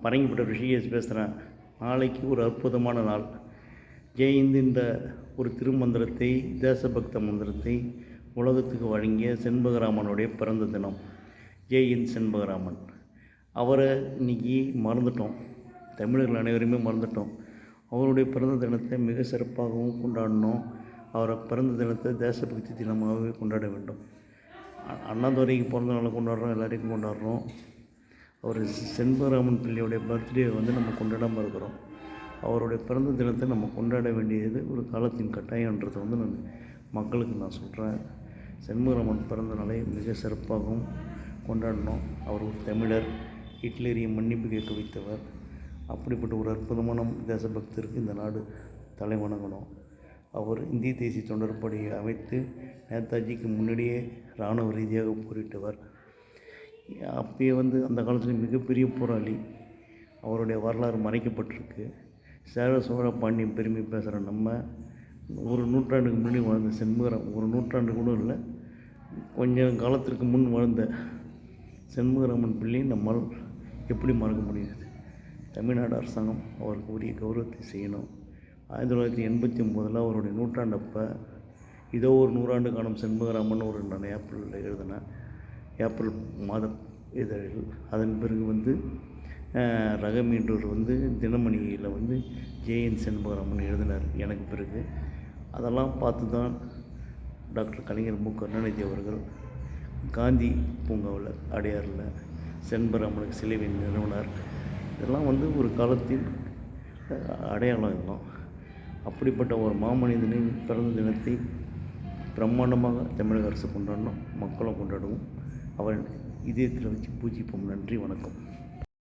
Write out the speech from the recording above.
பரங்கிப்பட்ட ரிஷிகேஷ் பேசுகிறேன். நாளைக்கு ஒரு அற்புதமான நாள். ஜெயஹிந்த் இந்த ஒரு திருமந்திரத்தை, தேசபக்த மந்திரத்தை உலகத்துக்கு வழங்கிய செண்பகராமனுடைய பிறந்த தினம். ஜெயஹிந்த் செண்பகராமன். அவரை இன்றைக்கி மறந்துட்டோம். தமிழர்கள் அனைவருமே மறந்துட்டோம். அவருடைய பிறந்த தினத்தை மிக சிறப்பாகவும் கொண்டாடணும். அவரை பிறந்த தினத்தை தேசபக்தி தினமாகவே கொண்டாட வேண்டும். அண்ணாதுரைக்கு பிறந்த நாளை கொண்டாடுறோம், எல்லாரையும் கொண்டாடுறோம். அவர் செண்பகராமன் பிள்ளையுடைய பர்த்டே நம்ம கொண்டாடாமல் இருக்கிறோம். அவருடைய பிறந்த தினத்தை நம்ம கொண்டாட வேண்டியது ஒரு காலத்தின் கட்டாயன்றதை நான் மக்களுக்கு நான் சொல்கிறேன். செண்பகராமன் பிறந்த நாளை மிக சிறப்பாகவும் கொண்டாடணும். அவர் ஒரு தமிழர், ஹிட்லரையை மன்னிப்பு கேட்க வைத்தவர். அப்படிப்பட்ட ஒரு அற்புதமான தேசபக்தருக்கு இந்த நாடு தலை வணங்கணும். அவர் இந்திய தேசிய தொண்டர் படையை அமைத்து நேதாஜிக்கு முன்னாடியே இராணுவ ரீதியாக போரிட்டவர். அப்பயே அந்த காலத்தில் மிகப்பெரிய போராளி. அவருடைய வரலாறு மறைக்கப்பட்டிருக்கு. சேர சோழ பாண்டியன் பெருமை பேசுகிற நம்ம ஒரு நூற்றாண்டுக்கு முன்னாடி வாழ்ந்த செண்பகராமன், ஒரு நூற்றாண்டு கூட இல்லை, கொஞ்சம் காலத்திற்கு முன் வாழ்ந்த செண்பகராமன் பிள்ளையை நம்மால் எப்படி மறக்க முடியாது? தமிழ்நாடு அரசாங்கம் அவருக்கு உரிய கௌரவத்தை செய்யணும். 1989 அவருடைய நூற்றாண்டப்போ இதோ ஒரு 100 ஆண்டு காலம் செண்பகராமன் நான் ஏப்ரலில் எழுதினேன். ஏப்ரல் மாத இதழில். அதன் பிறகு ரகமீன்றவர் தினமணியில் ஜெயஹிந்த் செண்பகராமன் எழுதினார் எனக்கு பிறகு. அதெல்லாம் பார்த்து தான் டாக்டர் கலைஞர் மு. கருணாநிதி அவர்கள் காந்தி பூங்காவில் அடையாறில் செண்பகராமனுக்கு சிலை நிறுவனார். இதெல்லாம் ஒரு காலத்தில் அடையாளம் இதெல்லாம். அப்படிப்பட்ட ஒரு மாமனிதனின் பிறந்த தினத்தை பிரம்மாண்டமாக தமிழக அரசு கொண்டாடணும், மக்களும் கொண்டாடுவோம். அவன் இதயத்தில் வச்சு பூஜிப்போம். நன்றி, வணக்கம்.